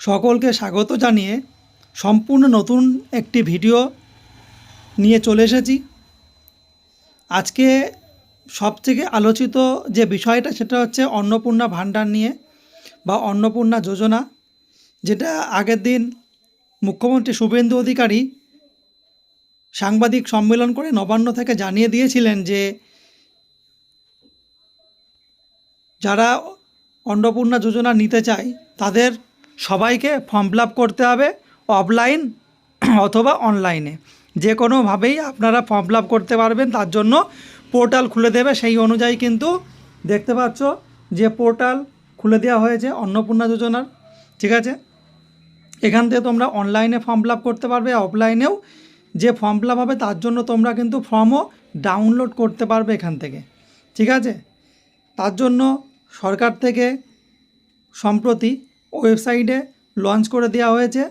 সকলকে স্বাগত জানিয়ে সম্পূর্ণ নতুন একটি ভিডিও নিয়ে চলে এসেছি। আজকে সবথেকে আলোচিত যে বিষয়টা সেটা হচ্ছে অন্নপূর্ণা ভাণ্ডার নিয়ে বা অন্নপূর্ণা যোজনা, যেটা আগের দিন মুখ্যমন্ত্রী শুভেন্দু অধিকারী সাংবাদিক সম্মেলন করে নবান্ন থেকে জানিয়ে দিয়েছিলেন যে যারা অন্নপূর্ণা যোজনা নিতে চায় তাদের সবাইকে ফর্ম ফিল আপ করতে হবে অফলাইন অথবা অনলাইনে, যে কোনোভাবেই আপনারা ফর্ম ফিল আপ করতে পারবেন। তার জন্য পোর্টাল খুলে দেবে, সেই অনুযায়ী কিন্তু দেখতে পাচ্ছ যে পোর্টাল খুলে দেওয়া হয়েছে অন্নপূর্ণা যোজনার। ঠিক আছে, এখান থেকে তোমরা অনলাইনে ফর্ম ফিল আপ করতে পারবে, অফলাইনেও যে ফর্ম ফিল আপ হবে তার জন্য তোমরা কিন্তু ফর্মও ডাউনলোড করতে পারবে এখান থেকে। ঠিক আছে, তার জন্য সরকার থেকে সম্প্রতি ওয়েবসাইটে লঞ্চ করে দেওয়া হয়েছে,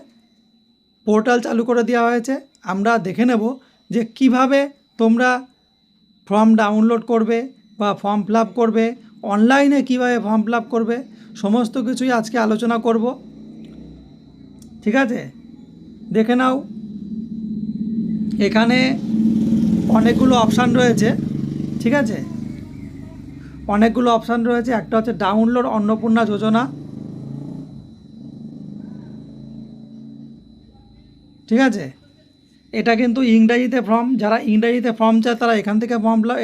পোর্টাল চালু করে দেওয়া হয়েছে। আমরা দেখে নেব যে কিভাবে তোমরা ফর্ম ডাউনলোড করবে বা ফর্ম ফিল আপ করবে, অনলাইনে কীভাবে ফর্ম ফিল আপ করবে, সমস্ত কিছুই আজকে আলোচনা করব। ঠিক আছে, দেখে নাও, এখানে অনেকগুলো অপশান রয়েছে। ঠিক আছে, অনেকগুলো অপশান রয়েছে। একটা হচ্ছে ডাউনলোড অন্নপূর্ণা যোজনা। ঠিক আছে, এটা কিন্তু ইংরাজিতে ফর্ম, যারা ইংরাজিতে ফর্ম চায় তারা এখান থেকে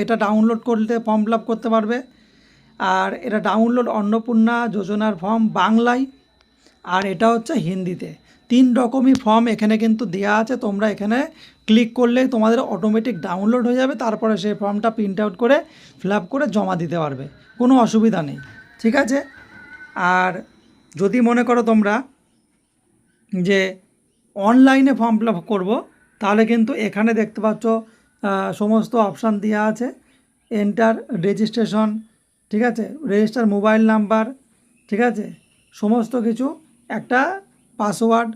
এটা ডাউনলোড করতে ফর্ম ফিল আপ করতে পারবে। আর এটা ডাউনলোড অন্নপূর্ণা যোজনার ফর্ম বাংলায়, আর এটা হচ্ছে হিন্দিতে। 3 রকমই ফর্ম এখানে কিন্তু দেওয়া আছে। তোমরা এখানে ক্লিক করলেই তোমাদের অটোমেটিক ডাউনলোড হয়ে যাবে, তারপরে সেই ফর্মটা প্রিন্ট আউট করে ফিল আপ করে জমা দিতে পারবে, কোনো অসুবিধা নেই। ঠিক আছে, আর যদি মনে করো তোমরা যে অনলাইনে ফর্ম ফিল আপ করবো, তাহলে কিন্তু এখানে দেখতে পাচ্ছ সমস্ত অপশান দেওয়া আছে। এন্টার রেজিস্ট্রেশন, ঠিক আছে, রেজিস্টার মোবাইল নাম্বার, ঠিক আছে, সমস্ত কিছু, একটা পাসওয়ার্ড,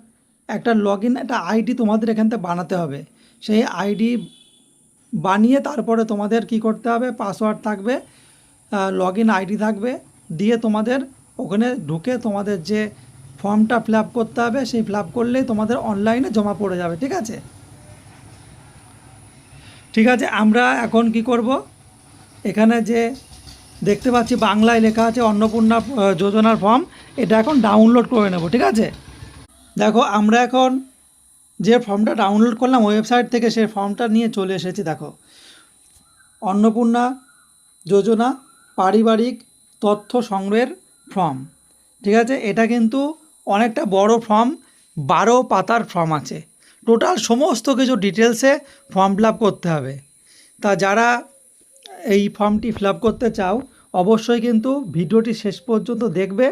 একটা লগইন, একটা আইডি তোমাদের এখান থেকে বানাতে হবে। সেই আইডি বানিয়ে তারপরে তোমাদের কি করতে হবে, পাসওয়ার্ড থাকবে, লগইন আইডি থাকবে, দিয়ে তোমাদের ওখানে ঢুকে তোমাদের যে ফর্মটা ফিল আপ করতে হবে সেই ফিল আপ করলেই তোমাদের অনলাইনে জমা পড়ে যাবে। ঠিক আছে, ঠিক আছে, আমরা এখন কি করব, এখানে যে দেখতে পাচ্ছি বাংলায় লেখা আছে অন্নপূর্ণা যোজনার ফর্ম, এটা এখন ডাউনলোড করে নেব। ঠিক আছে, দেখো আমরা এখন যে ফর্মটা ডাউনলোড করলাম ওয়েবসাইট থেকে, সেই ফর্মটা নিয়ে চলে এসেছি। দেখো, অন্নপূর্ণা যোজনা পারিবারিক তথ্য সংগ্রহের ফর্ম। ঠিক আছে, এটা কিন্তু অনেকটা বড় ফর্ম, 12 পাতার ফর্ম আছে। টোটাল সমস্ত কিছু ডিটেলসে ফর্ম ফিল আপ করতে হবে। তা যারা এই ফর্মটি ফিল আপ করতে চাও অবশ্যই কিন্তু ভিডিওটি শেষ পর্যন্ত দেখবে।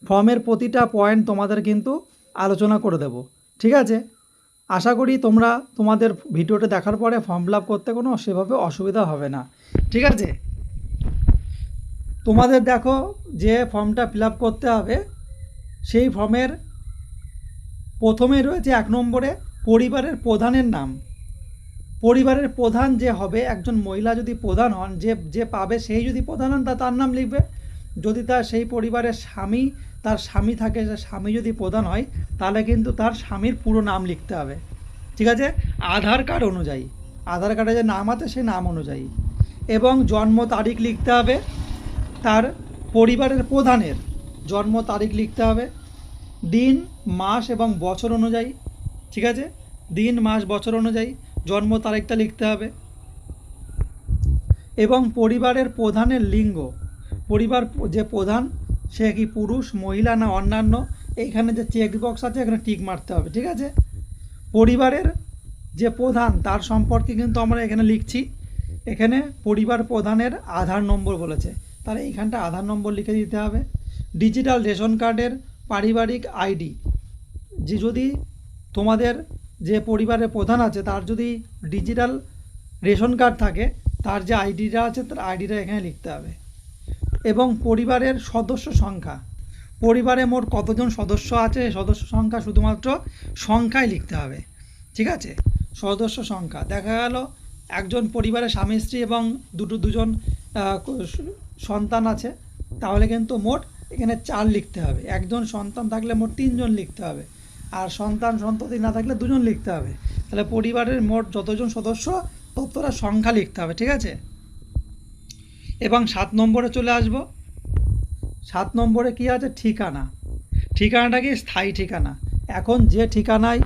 ফর্মের প্রতিটা পয়েন্ট তোমাদের কিন্তু আলোচনা করে দেব। ঠিক আছে, আশা করি তোমরা তোমাদের ভিডিওটা দেখার পরে ফর্ম ফিল আপ করতে কোনো সেভাবে অসুবিধা হবে না। ঠিক আছে, তোমাদের দেখো যে ফর্মটা ফিল আপ করতে হবে, সেই ফর্মের প্রথমে রয়েছে 1 নম্বরে পরিবারের প্রধানের নাম। পরিবারের প্রধান যে হবে, একজন মহিলা যদি প্রধান হন, যে পাবে সেই যদি প্রধান হন তার নাম লিখবে। যদি তার সেই পরিবারের তার স্বামী থাকে, স্বামী যদি প্রধান হয় তাহলে কিন্তু তার স্বামীর পুরো নাম লিখতে হবে। ঠিক আছে, আধার কার্ড অনুযায়ী, আধার কার্ডে যে নাম আছে সেই নাম অনুযায়ী, এবং জন্ম তারিখ লিখতে হবে। তার পরিবারের প্রধানের জন্ম তারিখ লিখতে হবে, দিন মাস এবং বছর অনুযায়ী। ঠিক আছে, দিন মাস বছর অনুযায়ী জন্ম তারিখটা লিখতে হবে। এবং পরিবারের প্রধানের লিঙ্গ, পরিবার যে প্রধান সে কি পুরুষ, মহিলা না অন্যান্য, এইখানে যে চেক বক্স আছে এখানে টিক মারতে হবে। ঠিক আছে, পরিবারের যে প্রধান তার সম্পর্কে কিন্তু আমরা এখানে লিখছি। এখানে পরিবার প্রধানের আধার নম্বর বলেছে, তাহলে এইখানটা আধার নম্বর লিখে দিতে হবে। ডিজিটাল রেশন কার্ডের পারিবারিক আইডি, যে যদি তোমাদের যে পরিবারের প্রধান আছে তার যদি ডিজিটাল রেশন কার্ড থাকে, তার যে আইডিটা আছে তার আইডিটা এখানে লিখতে হবে। এবং পরিবারের সদস্য সংখ্যা, পরিবারে মোট কতজন সদস্য আছে সদস্য সংখ্যা শুধুমাত্র সংখ্যায় লিখতে হবে। ঠিক আছে, সদস্য সংখ্যা, দেখা গেল একজন পরিবারের স্বামী স্ত্রী এবং দুজন সন্তান আছে, তাহলে কিন্তু মোট এখানে 4 লিখতে হবে। একজন সন্তান থাকলে মোট 3 জন লিখতে হবে, আর সন্তান সন্ততি না থাকলে 2 জন লিখতে হবে। তাহলে পরিবারের মোট যতজন সদস্য ততটা সংখ্যা লিখতে হবে, ঠিক আছে। এবং 7 নম্বরে চলে আসব। 7 নম্বরে কি আছে? ঠিকানা। ঠিকানাটা কি? স্থায়ী ঠিকানা। এখন যে ঠিকানায়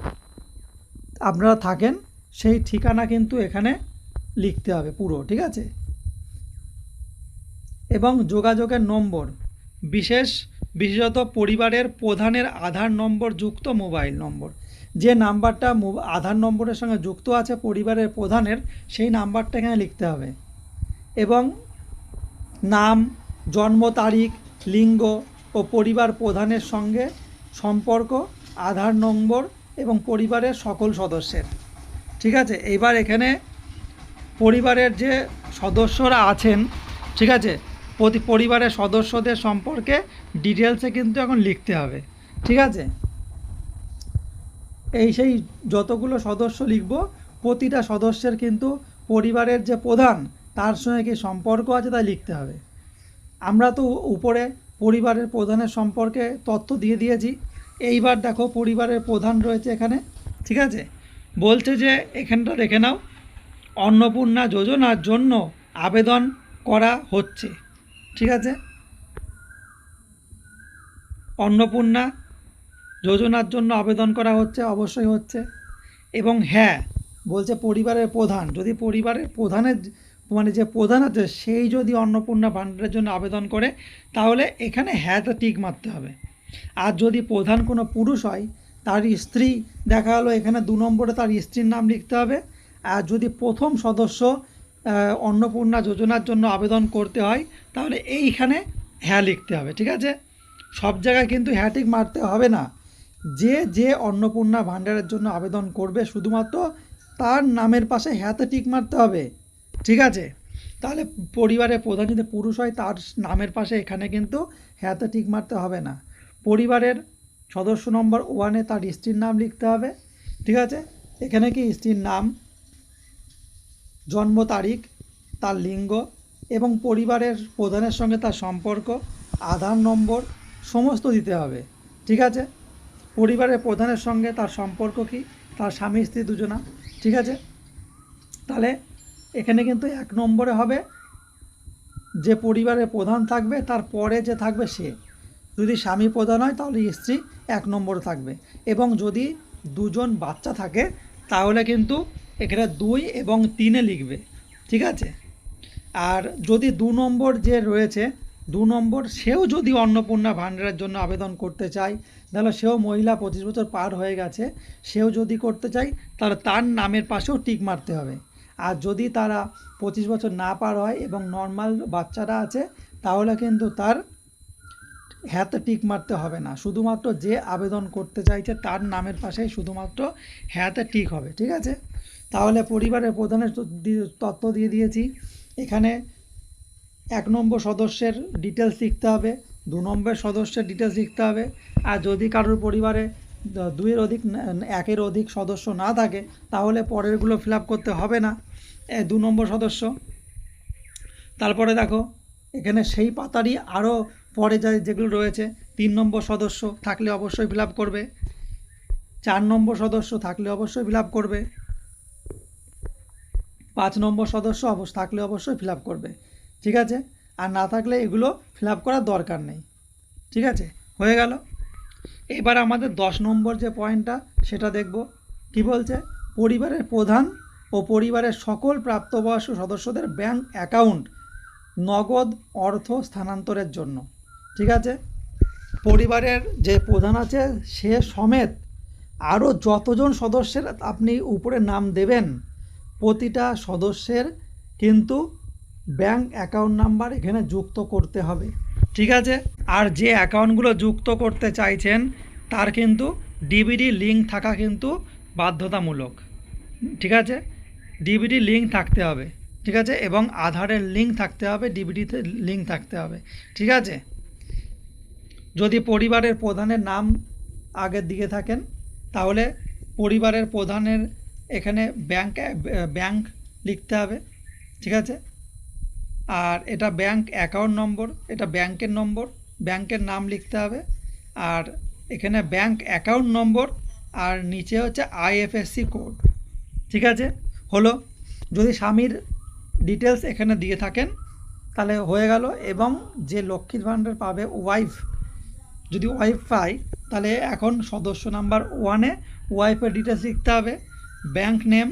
আপনারা থাকেন সেই ঠিকানা কিন্তু এখানে লিখতে হবে পুরো, ঠিক আছে। এবং যোগাযোগের নম্বর, বিশেষত পরিবারের প্রধানের আধার নম্বর যুক্ত মোবাইল নম্বর। যে নাম্বারটা আধার নম্বরের সঙ্গে যুক্ত আছে পরিবারের প্রধানের, সেই নাম্বারটা এখানে লিখতে হবে। এবং নাম, জন্ম তারিখ, লিঙ্গ ও পরিবার প্রধানের সঙ্গে সম্পর্ক, আধার নম্বর এবং পরিবারের সকল সদস্যের, ঠিক আছে। এইবার এখানে পরিবারের যে সদস্যরা আছেন, ঠিক আছে, পরিবারের সদস্যদের সম্পর্কে ডিটেলসে কিন্তু এখন লিখতে হবে, ঠিক আছে। সেই যতগুলো সদস্য লিখব, প্রতিটা সদস্যের কিন্তু পরিবারের যে প্রধান তার সঙ্গে কি সম্পর্ক আছে তা লিখতে হবে। আমরা তো উপরে পরিবারের প্রধানের সম্পর্কে তথ্য দিয়ে দিয়েছি। এইবার দেখো পরিবারের প্রধান রয়েছে এখানে, ঠিক আছে। বলছে যে এখানটা দেখে নাও, অন্নপূর্ণা যোজনার জন্য আবেদন করা হচ্ছে, ঠিক আছে। অন্নপূর্ণা যোজনার জন্য আবেদন করা হচ্ছে, অবশ্যই হচ্ছে। এবং হ্যাঁ, বলছে পরিবারের প্রধান, যদি পরিবারের প্রধানের মানে যে প্রধান আছে সেই যদি অন্নপূর্ণা ভাণ্ডারের জন্য আবেদন করে, তাহলে এখানে হ্যাঁটা টিক মারতে হবে। আর যদি প্রধান কোনো পুরুষ হয়, তার স্ত্রী দেখা হলো, এখানে 2 নম্বরে তার স্ত্রীর নাম লিখতে হবে। আর যদি প্রথম সদস্য অন্নপূর্ণা যোজনার জন্য আবেদন করতে হয়, তাহলে এইখানে হ্যাঁ লিখতে হবে, ঠিক আছে। সব জায়গায় কিন্তু হ্যাঁ টিক মারতে হবে না। যে অন্নপূর্ণা ভাণ্ডারের জন্য আবেদন করবে, শুধুমাত্র তার নামের পাশে হ্যাঁতে টিক মারতে হবে, ঠিক আছে। তাহলে পরিবারের প্রধান যদি পুরুষ হয়, তার নামের পাশে এখানে কিন্তু হ্যাঁতে টিক মারতে হবে না। পরিবারের সদস্য নম্বর 1-এ তার স্ত্রীর নাম লিখতে হবে, ঠিক আছে। এখানে কি স্ত্রীর নাম, জন্ম তারিখ, তার লিঙ্গ এবং পরিবারের প্রধানের সঙ্গে তার সম্পর্ক, আধার নম্বর সমস্ত দিতে হবে, ঠিক আছে। পরিবারের প্রধানের সঙ্গে তার সম্পর্ক কি? তার স্বামী স্ত্রী দুজনা, ঠিক আছে। তাহলে এখানে কিন্তু 1 নম্বরে হবে যে পরিবারের প্রধান থাকবে, তার পরে যে থাকবে সে। যদি স্বামী প্রধান হয় তাহলে স্ত্রী 1 নম্বরে থাকবে। এবং যদি 2 জন বাচ্চা থাকে তাহলে কিন্তু এখানে 2 এবং 3-এ লিখবে, ঠিক আছে। আর যদি 2 নম্বর যে রয়েছে, 2 নম্বর সেও যদি অন্নপূর্ণা ভাণ্ডারের জন্য আবেদন করতে চায়, তাহলে সেও মহিলা, 25 বছর পার হয়ে গেছে, সেও যদি করতে চায় তাহলে তার নামের পাশেও টিক মারতে হবে। আর যদি তারা 25 বছর না পার হয় এবং নর্মাল বাচ্চারা আছে, তাহলে কিন্তু তার হ্যাঁতে টিক মারতে হবে না। শুধুমাত্র যে আবেদন করতে চাইছে তার নামের পাশেই শুধুমাত্র হ্যাঁতে টিক হবে, ঠিক আছে। তাহলে পরিবারের প্রধানের তথ্য দিয়ে দিয়েছি। এখানে 1 নম্বর সদস্যের ডিটেলস লিখতে হবে, 2 নম্বর সদস্যের ডিটেলস লিখতে হবে। আর যদি কারোর পরিবারে 2-এর অধিক 1-এর অধিক সদস্য না থাকে, তাহলে পরেরগুলো ফিল আপ করতে হবে না, 2 নম্বর সদস্য। তারপরে দেখো এখানে সেই পাতারই আরও পরে যেগুলো রয়েছে, 3 নম্বর সদস্য থাকলে অবশ্যই ফিল আপ করবে, 4 নম্বর সদস্য থাকলে অবশ্যই ফিল আপ করবে, 5 নম্বর সদস্য থাকলে অবশ্যই ফিল আপ করবে, ঠিক আছে। আর না থাকলে এগুলো ফিল আপ করার দরকার নেই, ঠিক আছে। হয়ে গেল। এবার আমাদের 10 নম্বর যে পয়েন্টটা সেটা দেখব। কি বলছে? পরিবারের প্রধান ও পরিবারের সকল প্রাপ্তবয়স্ক সদস্যদের ব্যাংক অ্যাকাউন্ট নগদ অর্থ স্থানান্তরের জন্য, ঠিক আছে। পরিবারের যে প্রধান আছে সে সমেত আরও যতজন সদস্যের আপনি উপরে নাম দেবেন, প্রতিটা সদস্যের কিন্তু ব্যাংক অ্যাকাউন্ট নাম্বার এখানে যুক্ত করতে হবে, ঠিক আছে। আর যে অ্যাকাউন্টগুলো যুক্ত করতে চাইছেন তার কিন্তু ডিবিডি লিঙ্ক থাকা কিন্তু বাধ্যতামূলক, ঠিক আছে। ডিবিডি লিঙ্ক থাকতে হবে, ঠিক আছে। এবং আধারের লিঙ্ক থাকতে হবে, ডিবিডিতে লিঙ্ক থাকতে হবে, ঠিক আছে। যদি পরিবারের প্রধানের নাম আগের দিকে থাকেন, তাহলে পরিবারের প্রধানের এখানে ব্যাংক লিখতে হবে, ঠিক আছে। আর এটা ব্যাংক অ্যাকাউন্ট নম্বর, এটা ব্যাংকের নম্বর, ব্যাংকের নাম লিখতে হবে, আর এখানে ব্যাংক অ্যাকাউন্ট নম্বর, আর নিচে হচ্ছে আইএফএসসি কোড। ঠিক আছে, হলো। যদি স্বামীর ডিটেলস এখানে দিয়ে থাকেন তাহলে হয়ে গেল। এবং যে লক্ষ্মীর ভাণ্ডার পাবে ওয়াইফ, যদি ওয়াইফ পায় তাহলে এখন সদস্য নাম্বার 1-এ ওয়াইফের ডিটেলস লিখতে হবে, bank name,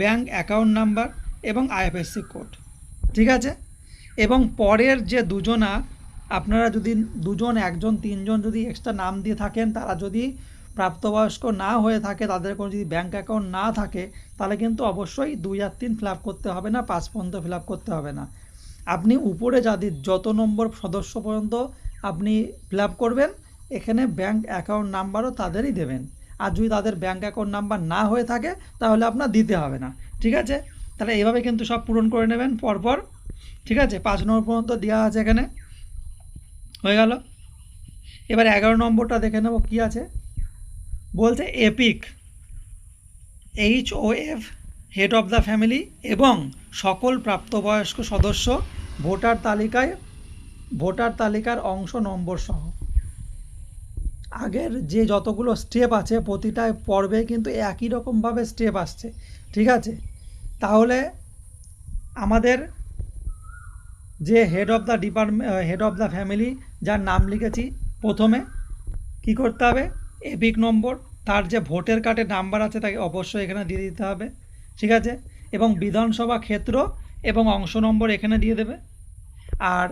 bank account number এবং আইএফএসসি কোড। ঠিক আছে, এবং পরের যে দুজনা, আপনারা যদি দুজন, একজন, তিনজন যদি এক্সট্রা নাম দিয়ে থাকেন, তারা যদি প্রাপ্তবয়স্ক না হয়ে থাকে, তাদের কোনো যদি ব্যাংক অ্যাকাউন্ট না থাকে, তাহলে কিন্তু অবশ্যই 2 আর 3 ফিল আপ করতে হবে না, 5 পর্যন্ত ফিল আপ করতে হবে না। আপনি উপরে যাদের যত নম্বর সদস্য পর্যন্ত আপনি ফিল আপ করবেন, এখানে ব্যাংক অ্যাকাউন্ট নাম্বারও তাদেরই দেবেন। আর যদি তাদের ব্যাংক অ্যাকাউন্ট নাম্বার না হয়ে থাকে তাহলে আপনার দিতে হবে না। ঠিক আছে, তাহলে এইভাবে কিন্তু সব পূরণ করে নেবেন পরপর। ঠিক আছে, 5 নম্বর পর্যন্ত দেওয়া আছে এখানে, হয়ে গেল। এবার 11 নম্বরটা দেখে নেব কি আছে। বলছে epic, HOF, head of the family এবং সকল প্রাপ্তবয়স্ক সদস্য ভোটার তালিকার অংশ নম্বর সহ। আগের যে যতগুলো স্টেপ আছে প্রতিটা পর্বে কিন্তু একই রকমভাবে স্টেপ আসছে। ঠিক আছে, তাহলে আমাদের যে head of the head of the family যার নাম লিখেছি, প্রথমে কি করতে হবে, এপিক নম্বর, তার যে ভোটার কার্ডের নাম্বার আছে তাকে অবশ্যই এখানে দিয়ে দিতে হবে। ঠিক আছে, এবং বিধানসভা ক্ষেত্র এবং অংশ নম্বর এখানে দিয়ে দেবে। আর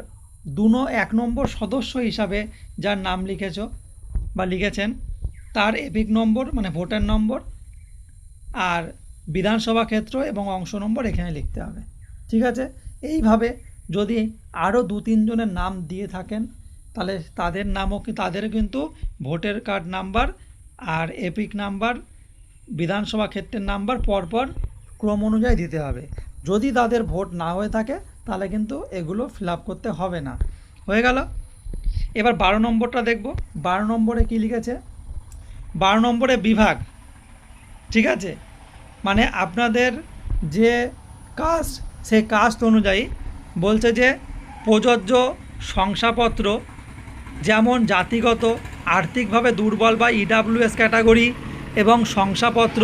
1 নম্বর সদস্য হিসাবে যার নাম লিখেছো বা লিখেছেন, তার এপিক নম্বর মানে ভোটার নম্বর আর বিধানসভা ক্ষেত্র এবং অংশ নম্বর এখানে লিখতে হবে। ঠিক আছে, এইভাবে যদি আরও 2-3 জনের নাম দিয়ে থাকেন তাহলে তাদের নামও তাদের কিন্তু ভোটার কার্ড নাম্বার আর এপিক নাম্বার, বিধানসভা ক্ষেত্রের নাম্বার পরপর ক্রম অনুযায়ী দিতে হবে। যদি তাদের ভোট না হয়ে থাকে তাহলে কিন্তু এগুলো ফিল আপ করতে হবে না। হয়ে গেল। এবার 12 নম্বরটা দেখব। 12 নম্বরে কি লিখেছে, 12 নম্বরে বিভাগ। ঠিক আছে, মানে আপনাদের যে কাস্ট, সেই কাস্ট অনুযায়ী বলছে যে প্রযোজ্য শংসাপত্র, যেমন জাতিগত, আর্থিকভাবে দুর্বল বা ইডাব্লিউএস ক্যাটাগরি এবং শংসাপত্র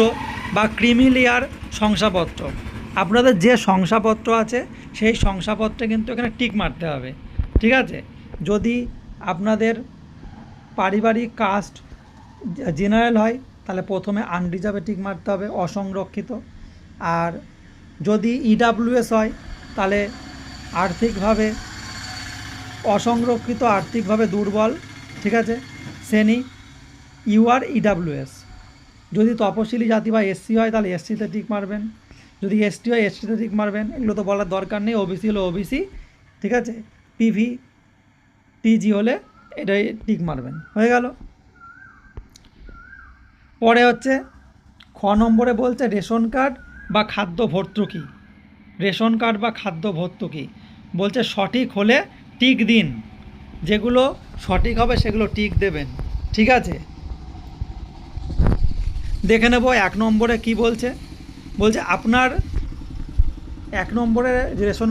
বা ক্রিমিলিয়ার শংসাপত্র, আপনাদের যে শংসাপত্র আছে সেই শংসাপত্রে কিন্তু এখানে টিক মারতে হবে। ঠিক আছে, যদি আপনাদের পারিবারিক কাস্ট জেনারেল হয় তাহলে প্রথমে আনরিজার্ভে টিক মারতে হবে, অসংরক্ষিত। আর যদি ইডাব্লিউএস হয় তাহলে আর্থিকভাবে অসংরক্ষিত, আর্থিকভাবে দুর্বল। ঠিক আছে, শ্রেণী ইউআর ইডাব্লিউএস। যদি তপশিলি জাতি বা এসসি হয় তাহলে এসসিতে টিক মারবেন, যদি এসটি হয় এসটিতে টিক মারবেন, এগুলো তো বলার দরকার নেই। ওবিসি হলে ওবিসি। ঠিক আছে, পিভি টিজি হলে এটাই টিক মারবেন। হয়ে গেল। পরে হচ্ছে খ নম্বরে বলছে রেশন কার্ড বা খাদ্য ভর্তুকি। রেশন কার্ড বা খাদ্য ভর্তুকি বলছে সঠিক হলে টিক দিন, যেগুলো সঠিক হবে সেগুলো টিক দেবেন। ঠিক আছে, দেখে নেব 1 নম্বরে কি বলছে। বলছে আপনার 1 নম্বরে রেশন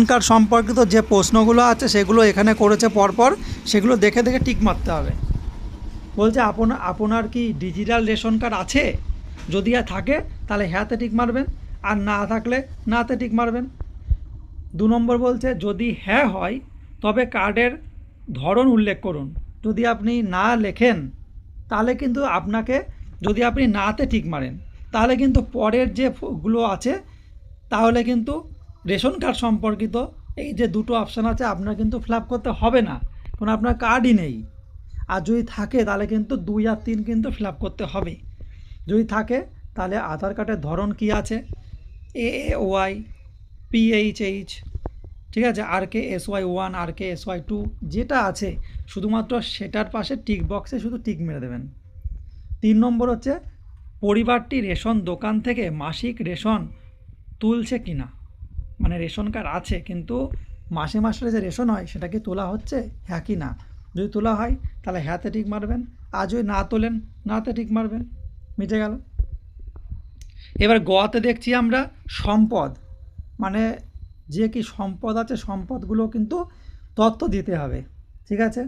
কার্ড সম্পর্কিত যে প্রশ্নগুলো আছে সেগুলো এখানে করেছে পরপর, সেগুলো দেখে দেখে টিক মারতে হবে। বলছে আপনার কি ডিজিটাল রেশন কার্ড আছে, যদি থাকে তাহলে হ্যাঁতে টিক মারবেন, আর না থাকলে নাতে টিক মারবেন। 2 নম্বর বলছে যদি হ্যাঁ হয় তবে কার্ডের ধরন উল্লেখ করুন। যদি আপনি না লেখেন তাহলে কিন্তু আপনাকে, যদি আপনি নাতে টিক মারেন তাহলে কিন্তু পরের যেগুলো আছে তাহলে কিন্তু রেশন কার্ড সম্পর্কিত এই যে 2টো অপশান আছে আপনার কিন্তু ফিল আপ করতে হবে না, কারণ আপনার কার্ডই নেই। আর যদি থাকে তাহলে কিন্তু 2 আর 3 কিন্তু ফিল আপ করতে হবে। যদি থাকে তাহলে আধার কার্ডের ধরন কি আছে, AAY, PHH, ঠিক আছে, RKSY1, RKSY2 যেটা আছে শুধুমাত্র সেটার পাশে টিক বক্সে শুধু টিক মেরে দেবেন। 3 নম্বর হচ্ছে পরিবারটি রেশন দোকান থেকে মাসিক রেশন তুলছে কিনা, মানে রেশন কার্ড আছে কিন্তু মাসে মাসে যে রেশন হয় সেটা কি তোলা হচ্ছে, হ্যাঁ কি না। যদি তোলা হয় তাহলে হ্যাঁতে টিক মারবেন, আর যদি না তোলেন নাতে টিক মারবেন। মিটে গেল। এবার গতে দেখছি আমরা সম্পদ, মানে যে কি সম্পদ আছে সম্পদগুলো কিন্তু তথ্য দিতে হবে। ঠিক আছে,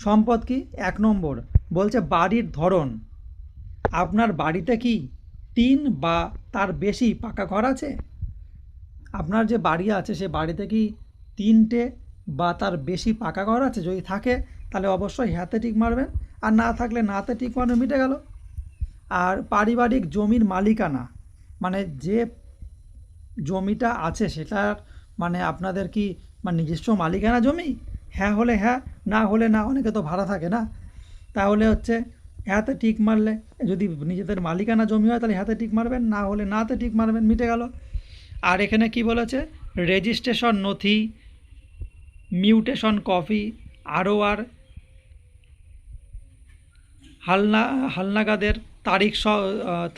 সম্পদ কি? 1 নম্বর বলছে বাড়ির ধরন। আপনার বাড়িতে কি 3 বা তার বেশি পাকা ঘর আছে? আপনার যে বাড়ি আছে সে বাড়িতে কি 3টে বা তার বেশি পাকা ঘর আছে? যদি থাকে তাহলে অবশ্যই হ্যাঁতে টিক মারবেন, আর না থাকলে নাতে টিক মারবেন, মিটে গেল। আর পারিবারিক জমির মালিকানা, মানে যে জমিটা আছে সেটার মানে আপনাদের কি মানে নিজস্ব মালিকানা জমি? হ্যাঁ হলে হ্যাঁ, না হলে না। অনেকে তো ভাড়া থাকে না, তাহলে হচ্ছে হ্যাঁতে টিক মারলে, যদি নিজেদের মালিকানা জমি হয় তাহলে হ্যাঁতে টিক মারবেন, না হলে নাতে টিক মারবেন, মিটে গেল। আর এখানে কি বলেছে? রেজিস্ট্রেশন নথি, মিউটেশন কপি, আর হালনাগাদের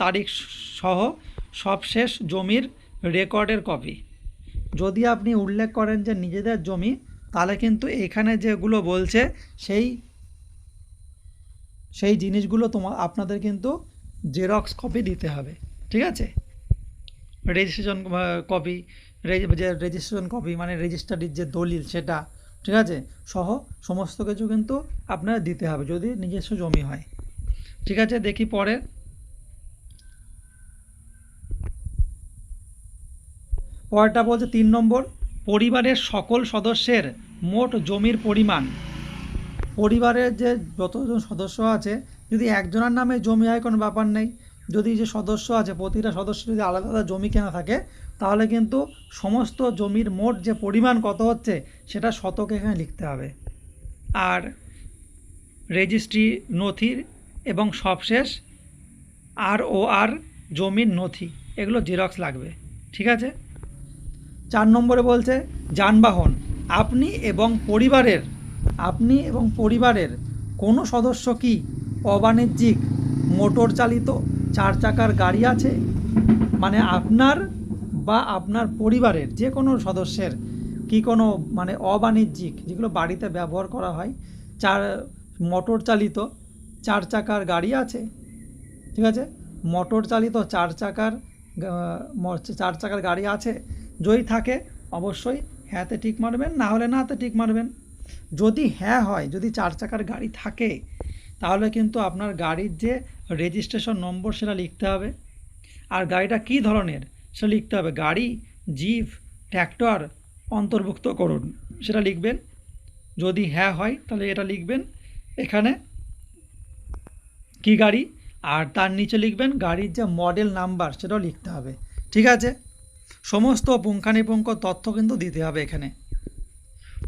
তারিখ সহ সবশেষ জমির রেকর্ডের কপি। যদি আপনি উল্লেখ করেন যে নিজেদের জমি, তাহলে কিন্তু এখানে যেগুলো বলছে সেই সেই জিনিসগুলো আপনাদের কিন্তু জেরক্স কপি দিতে হবে। ঠিক আছে, রেজিস্ট্রেশন কপি, যে রেজিস্ট্রেশন কপি মানে রেজিস্টারির যে দলিল সেটা, ঠিক আছে, সহ সমস্ত কিছু কিন্তু আপনার দিতে হবে যদি নিজস্ব জমি হয়। ঠিক আছে, দেখি পরে। পরেরটা বলছে 3 নম্বর, পরিবারের সকল সদস্যের মোট জমির পরিমাণ। পরিবারের যে যতজন সদস্য আছে, যদি একজনের নামে জমি হয় কোনো ব্যাপার নেই। যদি যে সদস্য আছে প্রতিটা সদস্য যদি আলাদা আলাদা জমি কেনা থাকে, তাহলে কিন্তু সমস্ত জমির মোট যে পরিমাণ কত হচ্ছে সেটা শতকে এখানে লিখতে হবে। আর রেজিস্ট্রি নথির এবং সবশেষ আর জমির নথি, এগুলো জেরক্স লাগবে। ঠিক আছে। 4 নম্বরে বলছে যানবাহন। আপনি এবং পরিবারের কোনো সদস্য কি অবাণিজ্যিক মোটর চালিত 4 চাকার গাড়ি আছে? মানে আপনার বা আপনার পরিবারের যে কোনো সদস্যের কি কোনো মানে অবাণিজ্যিক, যেগুলো বাড়িতে ব্যবহার করা হয়, মোটর চালিত 4 চাকার গাড়ি আছে? ঠিক আছে, মোটর চালিত 4 চাকার গাড়ি আছে? যদি থাকে অবশ্যই হ্যাঁতে টিক মারবেন, না হলে নাতে টিক মারবেন। যদি হ্যাঁ হয়, যদি 4 চাকার গাড়ি থাকে, তাহলে কিন্তু আপনার গাড়ির যে রেজিস্ট্রেশন নম্বর সেটা লিখতে হবে। আর গাড়িটা কী ধরনের সেটা লিখতে হবে। গাড়ি, জিপ, ট্র্যাক্টর অন্তর্ভুক্ত করুন, সেটা লিখবেন। যদি হ্যাঁ হয় তাহলে এটা লিখবেন এখানে কী গাড়ি, আর তার নিচে লিখবেন গাড়ির যে মডেল নাম্বার সেটাও লিখতে হবে। ঠিক আছে, সমস্ত পুঙ্খানুপুঙ্খ তথ্য কিন্তু দিতে হবে এখানে।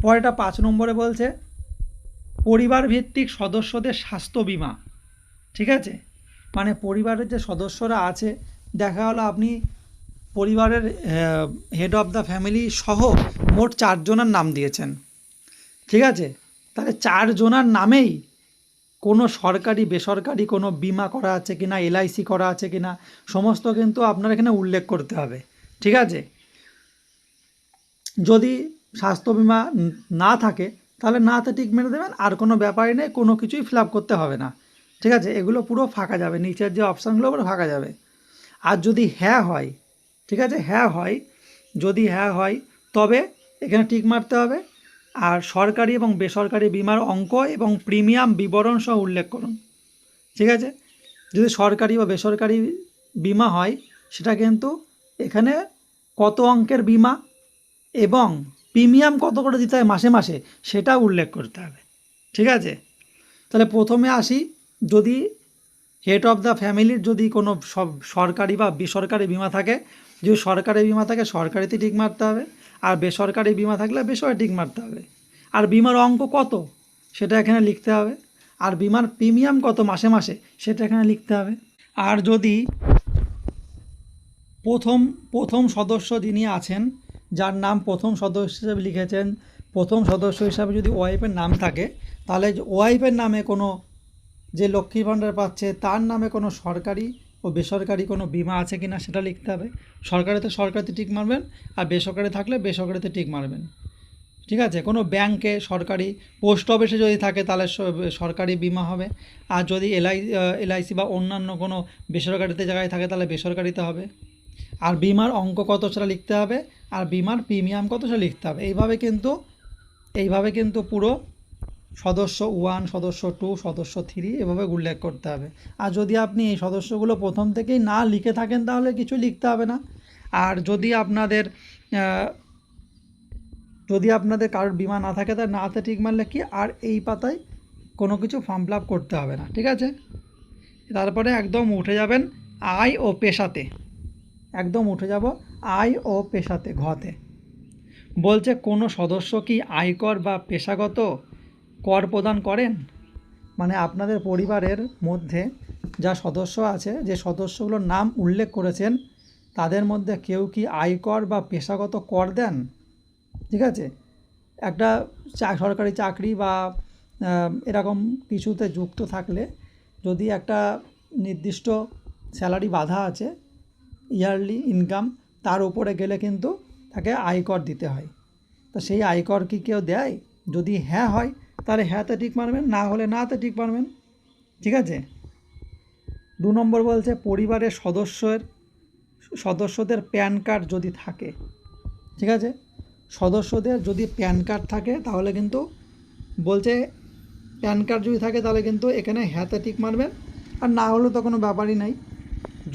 পরেরটা 5 নম্বরে বলছে পরিবার ভিত্তিক সদস্যদের স্বাস্থ্য বিমা। ঠিক আছে, মানে পরিবারের যে সদস্যরা আছে, দেখা হলো আপনি পরিবারের হেড অফ দ্য ফ্যামিলি সহ মোট 4 জনের নাম দিয়েছেন। ঠিক আছে, তাহলে 4 জনের নামেই কোনো সরকারি বেসরকারি কোনো বিমা করা আছে কিনা, এলআইসি করা আছে কিনা, সমস্ত কিন্তু আপনার এখানে উল্লেখ করতে হবে। ঠিক আছে, যদি স্বাস্থ্য বিমা না থাকে তাহলে নাতে টিক মেরে দেবেন, আর কোনো ব্যাপারই নেই, কোনো কিছুই ফিল আপ করতে হবে না। ঠিক আছে, এগুলো পুরো ফাঁকা যাবে, নিচের যে অপশানগুলো পুরো ফাঁকা যাবে। আর যদি হ্যাঁ হয়, ঠিক আছে, হ্যাঁ হয়, যদি হ্যাঁ হয় তবে এখানে টিক মারতে হবে। আর সরকারি এবং বেসরকারি বিমার অঙ্ক এবং প্রিমিয়াম বিবরণ সহ উল্লেখ করুন। ঠিক আছে, যদি সরকারি বা বেসরকারি বিমা হয় সেটা কিন্তু এখানে কত অঙ্কের বিমা এবং প্রিমিয়াম কত করে দিতে হয় মাসে মাসে সেটা উল্লেখ করতে হবে। ঠিক আছে, তাহলে প্রথমে আসি, যদি হেড অফ দ্য ফ্যামিলির যদি কোনো সরকারি বা বেসরকারি বিমা থাকে, যদি সরকারি বিমা থাকে সরকারিতে টিক মারতে হবে, আর বেসরকারি বিমা থাকলে বেসরকারি টিক মারতে হবে। আর বিমার অঙ্ক কত সেটা এখানে লিখতে হবে, আর বিমার প্রিমিয়াম কত মাসে মাসে সেটা এখানে লিখতে হবে। আর যদি প্রথম প্রথম সদস্য যিনি আছেন, যার নাম প্রথম সদস্য হিসেবে লিখেছেন, প্রথম সদস্য হিসাবে যদি ওয়াইফের নাম থাকে, তাহলে ওয়াইফের নামে কোনো যে লক্ষ্মীর ভাণ্ডার পাচ্ছে তার নামে কোনো সরকারি ও বেসরকারি কোনো বিমা আছে কি না সেটা লিখতে হবে। সরকারিতে সরকারিতে টিক মারবেন, আর বেসরকারি থাকলে বেসরকারিতে টিক মারবেন। ঠিক আছে, কোনো ব্যাংকে সরকারি, পোস্ট অফিসে যদি থাকে তাহলে সরকারি বিমা হবে। আর যদি এলআইসি বা অন্যান্য কোনো বেসরকারিতে জায়গায় থাকে তাহলে বেসরকারিতে হবে। আর বিমার অঙ্ক কত সেটা লিখতে হবে, আর বিমার প্রিমিয়াম কত সেটা লিখতে হবে। এইভাবে কিন্তু এইভাবে কিন্তু পুরো সদস্য 1, সদস্য 2, সদস্য 3 এভাবে উল্লেখ করতে হবে। আর যদি আপনি এই সদস্যগুলো প্রথম থেকেই না লিখে থাকেন তাহলে কিছু লিখতে হবে না। আর যদি আপনাদের কারোর বিমা না থাকে তাহলে নাতে টিক মারলে কি আর এই পাতায় কোনো কিছু ফর্ম ফিল আপ করতে হবে না, ঠিক আছে। তারপরে একদম উঠে যাবেন আয় ও পেশাতে, একদম উঠে যাব আয় ও পেশাতে ঘতে। বলছে কোনো সদস্য কি আয়কর বা পেশাগত কর প্রদান করেন, মানে আপনাদের পরিবারের মধ্যে যা সদস্য আছে, যে সদস্যগুলোর নাম উল্লেখ করেছেন তাদের মধ্যে কেউ কি আয়কর বা পেশাগত কর দেন, ঠিক আছে। একটা সরকারি চাকরি বা এরকম কিছুতে যুক্ত থাকলে যদি একটা নির্দিষ্ট স্যালারি বাঁধা আছে, ইয়ারলি ইনকাম, তার উপরে গেলে কিন্তু তাকে আয়কর দিতে হয়। তো সেই আয়কর কি কেউ দেয়? যদি হ্যাঁ হয় তাহলে হ্যাঁতে টিক মারবেন, না হলে নাতে টিক মারবেন, ঠিক আছে। 2 নম্বর বলছে পরিবারের সদস্যদের প্যান কার্ড যদি থাকে, ঠিক আছে। সদস্যদের যদি প্যান কার্ড থাকে তাহলে কিন্তু বলছে প্যান কার্ড যদি থাকে তাহলে কিন্তু এখানে হ্যাঁতে টিক মারবেন, আর না হলেও তো কোনো ব্যাপারই নাই।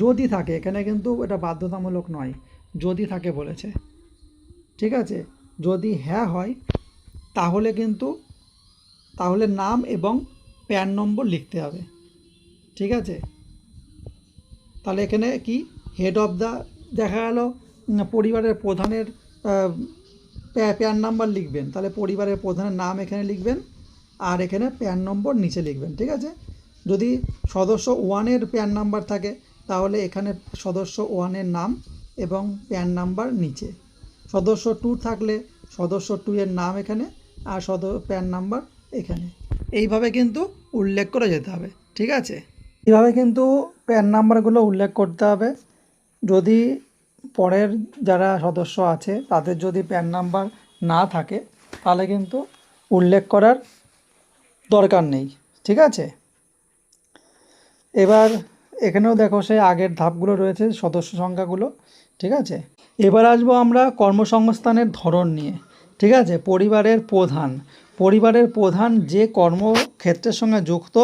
যদি থাকে, এখানে কিন্তু এটা বাধ্যতামূলক নয়, যদি থাকে বলেছে, ঠিক আছে। যদি হ্যাঁ হয় তাহলে নাম এবং প্যান নম্বর লিখতে হবে, ঠিক আছে। তাহলে এখানে কি হেড অফ দ্য দেখা গেল পরিবারের প্রধানের প্যান নাম্বার লিখবেন, তাহলে পরিবারের প্রধানের নাম এখানে লিখবেন আর এখানে প্যান নম্বর নিচে লিখবেন, ঠিক আছে। যদি সদস্য 1-এর প্যান নাম্বার থাকে তাহলে এখানে সদস্য 1-এর নাম এবং প্যান নাম্বার নিচে। সদস্য 2 থাকলে সদস্য 2-এর নাম এখানে আর প্যান নাম্বার এখানে। এইভাবে কিন্তু উল্লেখ করে যেতে হবে, ঠিক আছে। এইভাবে কিন্তু প্যান নাম্বারগুলো উল্লেখ করতে হবে। যদি পরের যারা সদস্য আছে তাদের যদি প্যান নাম্বার না থাকে তাহলে কিন্তু উল্লেখ করার দরকার নেই, ঠিক আছে। এবার এখানেও দেখো সেই আগের ধাপগুলো রয়েছে, সদস্য সংখ্যাগুলো, ঠিক আছে। এবার আসবো আমরা কর্মসংস্থানের ধরন নিয়ে, ঠিক আছে। পরিবারের প্রধান যে কর্মক্ষেত্রের সঙ্গে যুক্ত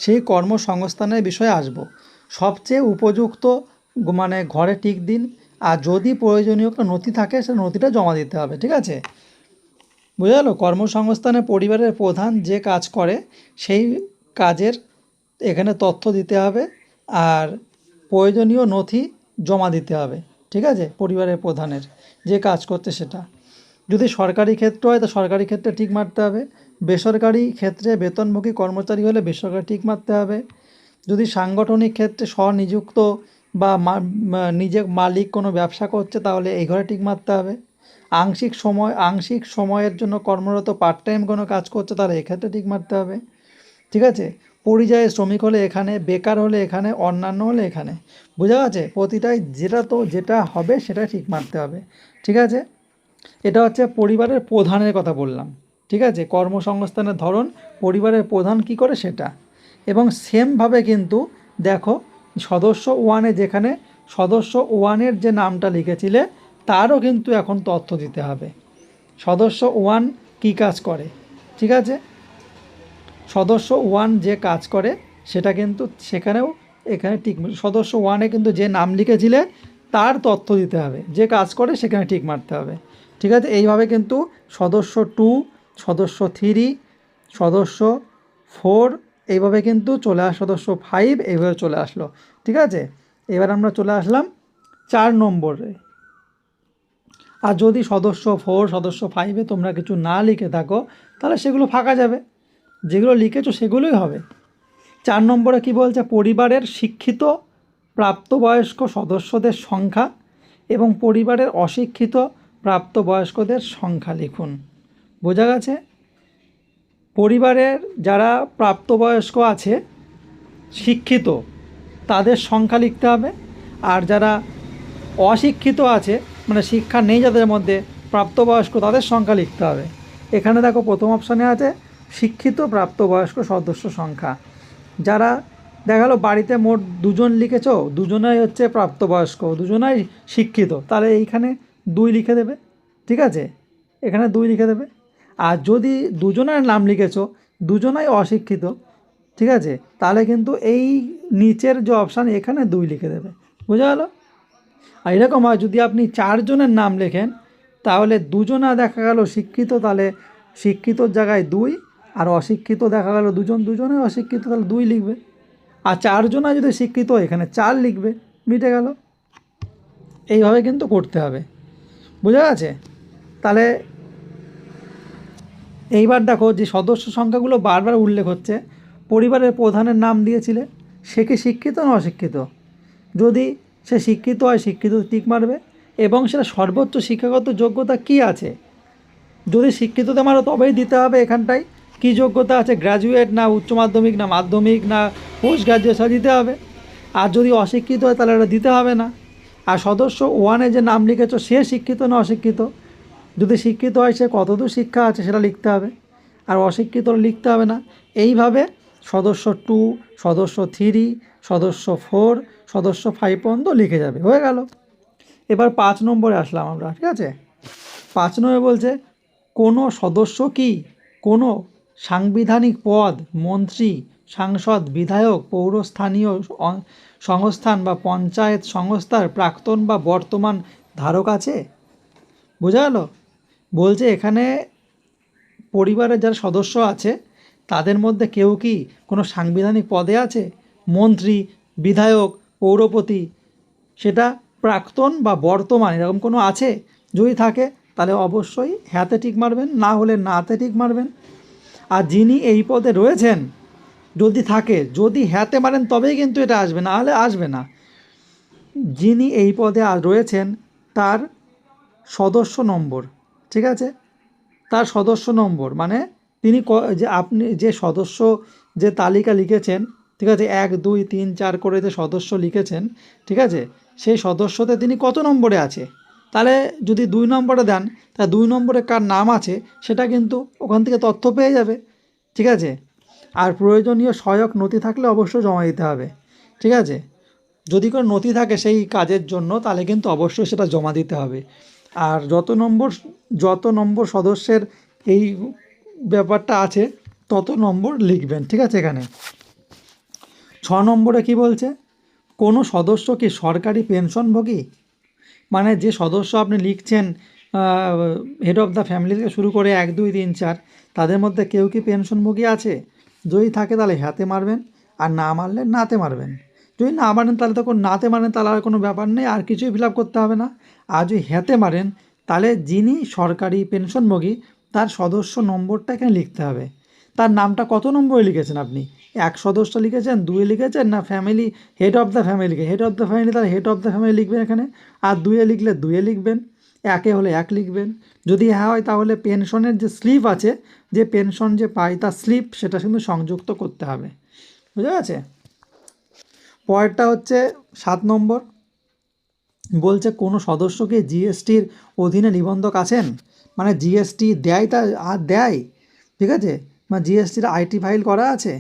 সেই কর্মসংস্থানের বিষয়ে আসব। সবচেয়ে উপযুক্ত মানে ঘরে টিক দিন, আর যদি প্রয়োজনীয় কোনো নথি থাকে সে নথিটা জমা দিতে হবে, ঠিক আছে। বুঝা গেল? কর্মসংস্থানে পরিবারের প্রধান যে কাজ করে সেই কাজের এখানে তথ্য দিতে হবে আর প্রয়োজনীয় নথি জমা দিতে হবে, ঠিক আছে। পরিবারের প্রধানের যে কাজ করছে সেটা। যদি সরকারি ক্ষেত্র হয় তো সরকারি ক্ষেত্রে টিক মারতে হবে, বেসরকারি ক্ষেত্রে বেতনভোগী কর্মচারী হলে বেসরকারি টিক মারতে হবে। যদি সাংগঠনিক ক্ষেত্রে স্বনিযুক্ত বা নিজে মালিক কোনো ব্যবসা করছে তাহলে এই ঘরে টিক মারতে হবে। আংশিক সময়ের জন্য কর্মরত পার্ট টাইম কোনো কাজ করছে তাহলে এক্ষেত্রে টিক মারতে হবে, ঠিক আছে। পরিযায়ী শ্রমিক হলে এখানে, বেকার হলে এখানে, অন্যান্য হলে এখানে। বোঝা গেছে? প্রতিটাই যেটা হবে সেটা ঠিক মারতে হবে, ঠিক আছে। এটা হচ্ছে পরিবারের প্রধানের কথা বললাম, ঠিক আছে। কর্মসংস্থানের ধরন, পরিবারের প্রধান কি করে সেটা। এবং সেমভাবে কিন্তু দেখো সদস্য 1-এ যেখানে সদস্য 1-এর যে নামটা লিখেছিলে তারও কিন্তু এখন তথ্য দিতে হবে। সদস্য 1 কী কাজ করে, ঠিক আছে। সদস্য 1 যে কাজ করে সেটা কিন্তু সেখানেও এখানে টিক, সদস্য 1-এ কিন্তু যে নাম লিখেছিলে তার তথ্য দিতে হবে, যে কাজ করে সেখানে টিক মারতে হবে, ঠিক আছে। এইভাবে কিন্তু সদস্য 2, সদস্য 3, সদস্য 4 এইভাবে কিন্তু সদস্য 5 এইভাবে চলে আসলো, ঠিক আছে। এবার আমরা চলে আসলাম 4 নম্বরে। আর যদি সদস্য 4, সদস্য 5-এ তোমরা কিছু না লিখে থাকো তাহলে সেগুলো ফাঁকা যাবে, যেগুলো লিখেছো সেগুলোই হবে। 4 নম্বরে কি বলছে, পরিবারের শিক্ষিত প্রাপ্তবয়স্ক সদস্যদের সংখ্যা এবং পরিবারের অশিক্ষিত প্রাপ্তবয়স্কদের সংখ্যা লিখুন। বোঝা গেছে? পরিবারের যারা প্রাপ্তবয়স্ক আছে শিক্ষিত তাদের সংখ্যা লিখতে হবে, আর যারা অশিক্ষিত আছে মানে শিক্ষা নেই যাদের মধ্যে, প্রাপ্তবয়স্ক, তাদের সংখ্যা লিখতে হবে। এখানে দেখো প্রথম অপশানে আছে শিক্ষিত প্রাপ্তবয়স্ক সদস্য সংখ্যা। যারা দেখা গেলো বাড়িতে মোট 2 জন লিখেছ, 2 জনাই হচ্ছে প্রাপ্তবয়স্ক, 2 জনাই শিক্ষিত, তাহলে এইখানে 2 লিখে দেবে, ঠিক আছে। এখানে 2 লিখে দেবে। আর যদি দুজনের নাম লিখেছো দুজনাই অশিক্ষিত, ঠিক আছে, তাহলে কিন্তু এই নিচের যে অপশান এখানে 2 লিখে দেবে। বোঝা গেল? আর এরকম হয় যদি আপনি 4 জনের নাম লেখেন তাহলে দুজনা দেখা গেল শিক্ষিত, তাহলে শিক্ষিতর জায়গায় 2, আর অশিক্ষিত দেখা গেল দুজনে অশিক্ষিত, তাহলে 2 লিখবে। আর 4 জনা যদি শিক্ষিত এখানে 4 লিখবে, মিটে গেল। এইভাবে কিন্তু করতে হবে। বোঝা গেছে? তাহলে এইবার দেখো যে সদস্য সংখ্যাগুলো বারবার উল্লেখ হচ্ছে, পরিবারের প্রধানের নাম দিয়েছিলে, সে কি শিক্ষিত না অশিক্ষিত? যদি সে শিক্ষিত হয় শিক্ষিত টিক মারবে, এবং সেটা সর্বোচ্চ শিক্ষাগত যোগ্যতা কি আছে। যদি শিক্ষিততে মারো তবেই দিতে হবে এখানটায় কি যোগ্যতা আছে, গ্র্যাজুয়েট না উচ্চ মাধ্যমিক না মাধ্যমিক না পোস্ট গ্র্যাজুয়েশন দিতে হবে। আর যদি অশিক্ষিত হয় তাহলে এটা দিতে হবে না। আর সদস্য 1-এ যে নাম লিখেছো সে শিক্ষিত না অশিক্ষিত, যদি শিক্ষিত হয় সে কতদূর শিক্ষা আছে সেটা লিখতে হবে, আর অশিক্ষিত লিখতে হবে না। এইভাবে সদস্য 2, সদস্য 3, সদস্য 4, সদস্য 5 পর্যন্ত লিখে যাবে। হয়ে গেল। এবার 5 নম্বরে আসলাম আমরা, ঠিক আছে। 5 নম্বরে বলছে কোনো সদস্য কি কোনো সাংবিধানিক পদ, মন্ত্রী, সাংসদ, বিধায়ক, পৌরস্থানীয় সংস্থান বা পঞ্চায়েত সংস্থার প্রাক্তন বা বর্তমান ধারক আছে। বোঝা গেল? বলছে এখানে পরিবারের যারা সদস্য আছে তাদের মধ্যে কেউ কি কোনো সাংবিধানিক পদে আছে, মন্ত্রী, বিধায়ক, পৌরপতি, সেটা প্রাক্তন বা বর্তমান এরকম কোনো আছে? যদি থাকে তাহলে অবশ্যই হ্যাঁতে টিক মারবেন, না হলে নাতে টিক মারবেন। আর যিনি এই পদে রয়েছেন যদি থাকে, যদি হ্যাঁতে মারেন তবেই কিন্তু এটা আসবে, না হলে আসবে না। যিনি এই পদে রয়েছেন তার সদস্য নম্বর, ঠিক আছে, তার সদস্য নম্বর মানে তিনি যে আপনি যে সদস্য যে তালিকা লিখেছেন, ঠিক আছে, 1 2 3 4 করে যে সদস্য লিখেছেন, ঠিক আছে, সেই সদস্যতে তিনি কত নম্বরে আছে। তাহলে যদি 2 নম্বরে দেন তা 2 নম্বরে কার নাম আছে সেটা কিন্তু ওখান থেকে তথ্য পেয়ে যাবে, ঠিক আছে। আর প্রয়োজনীয় সহায়ক নথি থাকলে অবশ্যই জমা দিতে হবে, ঠিক আছে। যদি কোনো নথি থাকে সেই কাজের জন্য তাহলে কিন্তু অবশ্যই সেটা জমা দিতে হবে। আর যত নম্বর সদস্যের এই ব্যাপারটা আছে তত নম্বর লিখবেন, ঠিক আছে। এখানে 6 নম্বরে কি বলছে, কোনো সদস্য কি সরকারি পেনশনভোগী, মানে যে সদস্য আপনি লিখছেন হেড অফ দ্য ফ্যামিলি থেকে শুরু করে 1 2 3 4 তাদের মধ্যে কেউ কি পেনশনভোগী আছে। যদি থাকে তাহলে হ্যাঁতে মারবেন, আর না মারলে নাতে মারবেন। যদি না মারেন তাহলে তখন নাতে মারেন, তাহলে আর কোনো ব্যাপার নেই, আর কিছুই ফিল আপ করতে হবে না। আর যদি হ্যাঁতে মারেন তাহলে যিনি সরকারি পেনশনভোগী তার সদস্য নম্বরটা এখানে লিখতে হবে। তার নামটা কত নম্বরে লিখেছেন আপনি, 1 সদস্য লিখেছেন, 2 লিখেছেন, না ফ্যামিলি হেড অফ দ্য ফ্যামিলিকে হেড অফ দ্য ফ্যামিলি তাহলে হেড অফ দ্য ফ্যামিলি লিখবেন এখানে। আর 2 লিখলে 2 লিখবেন, 1 হলে 1 লিখবেন। যদি হ্যাঁ হয় তাহলে পেনশনের যে স্লিপ আছে, যে পেনশন যে পায় তার স্লিপ, সেটা কিন্তু সংযুক্ত করতে হবে। বুঝা গেছে? পরেরটা হচ্ছে 7 নম্বর, বলছে কোনো সদস্য কি জিএসটির অধীনে নিবন্ধক আছেন, মানে জিএসটি দেয় তা আর দেয়, ঠিক আছে, মানে জিএসটির আইটি ফাইল করা আছে,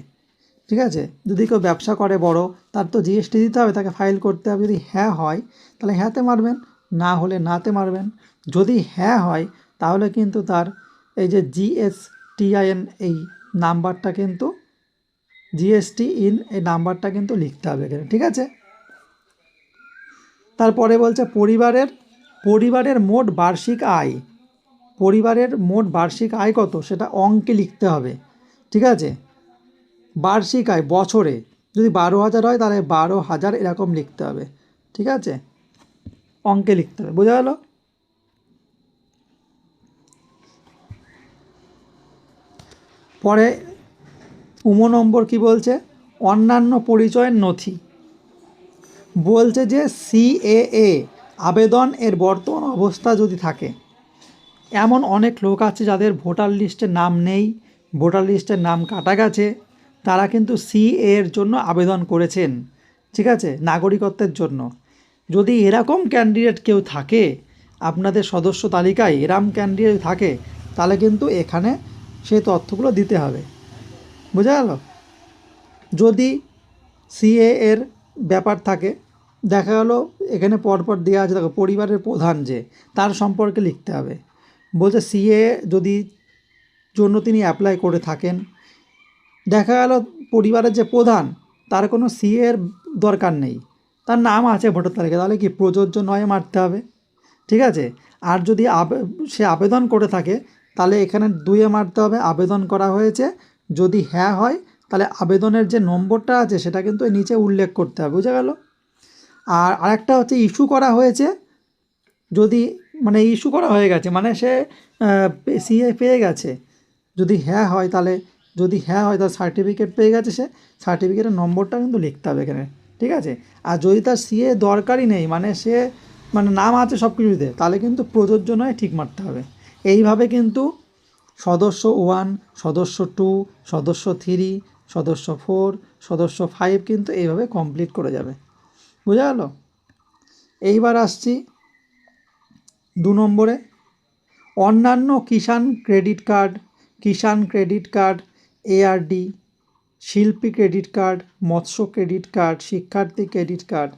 ঠিক আছে। যদি কেউ ব্যবসা করে বড় তার তো জিএসটি দিতে হবে, তাকে ফাইল করতে হবে। যদি হ্যাঁ হয় তাহলে হ্যাঁতে মারবেন, না হলে নাতে মারবেন। যদি হ্যাঁ হয় তাহলে কিন্তু তার এই যে জিএসটিআইএন এই নাম্বারটা কিন্তু জিএসটি ইন এই নাম্বারটা কিন্তু লিখতে হবে এখানে, ঠিক আছে। তারপরে বলছে পরিবারের মোট বার্ষিক আয়, পরিবারের মোট বার্ষিক আয় কত সেটা অঙ্কে লিখতে হবে, ঠিক আছে। বার্ষিক আয় বছরে যদি 12,000 হয় তাহলে 12,000 এরকম লিখতে হবে, ঠিক আছে, অঙ্কে লিখতে হবে। বোঝা গেল? পরে নম্বর কি বলছে, অন্যান্য পরিচয়ের নথি। বলছে যে সিএএ আবেদন এর বর্তমান অবস্থা যদি থাকে, এমন অনেক লোক আছে যাদের ভোটার লিস্টে নাম নেই, ভোটার লিস্টের নাম কাটা গেছে, তারা কিন্তু সিএ এর জন্য আবেদন করেছেন, ঠিক আছে, নাগরিকত্বের জন্য। যদি এরকম ক্যান্ডিডেট কেউ থাকে আপনাদের সদস্য তালিকায়, এরকম ক্যান্ডিডেট থাকে তাহলে কিন্তু এখানে সেই তথ্যগুলো দিতে হবে। বোঝা গেল? যদি সিএ এর ব্যাপার থাকে, দেখা গেলো এখানে পরপর দেওয়া আছে, দেখো পরিবারের প্রধান যে তার সম্পর্কে লিখতে হবে। বলছে সিএ যদি জন্য তিনি অ্যাপ্লাই করে থাকেন। দেখা গেল পরিবারের যে প্রধান তার কোনো সিএ এর দরকার নেই, তার নাম আছে ভোটার তালিকায়, তাহলে কি প্রযোজ্য নয় মারতে হবে, ঠিক আছে। আর যদি সে আবেদন করে থাকে তাহলে এখানে 2-এ মারতে হবে, আবেদন করা হয়েছে। যদি হ্যাঁ হয় তাহলে আবেদনের যে নম্বরটা আছে সেটা কিন্তু এই নিচে উল্লেখ করতে হবে, বুঝা গেল। আর আরেকটা হচ্ছে ইস্যু করা হয়েছে, যদি মানে ইস্যু করা হয়ে গেছে মানে সে সিএ পেয়ে গেছে, যদি হ্যাঁ হয় তাহলে সার্টিফিকেট পেয়ে গেছে, সে সার্টিফিকেটের নম্বরটা কিন্তু লিখতে হবে এখানে, ঠিক আছে। আর যদি তার সিএ দরকারই নেই মানে সে মানে নাম আছে সব কিছুতে, তাহলে কিন্তু প্রযোজ্য নয় ঠিক মারতে হবে। এইভাবে কিন্তু সদস্য 1, সদস্য 2, সদস্য 3, সদস্য 4, সদস্য 5 কিন্তু এইভাবে কমপ্লিট করে যাবে, বোঝা গেল। এইবার আসছি 2 নম্বরে, অন্যান্য কিষাণ ক্রেডিট কার্ড, এআরডি, শিল্পী ক্রেডিট কার্ড, মৎস্য ক্রেডিট কার্ড, শিক্ষার্থী ক্রেডিট কার্ড।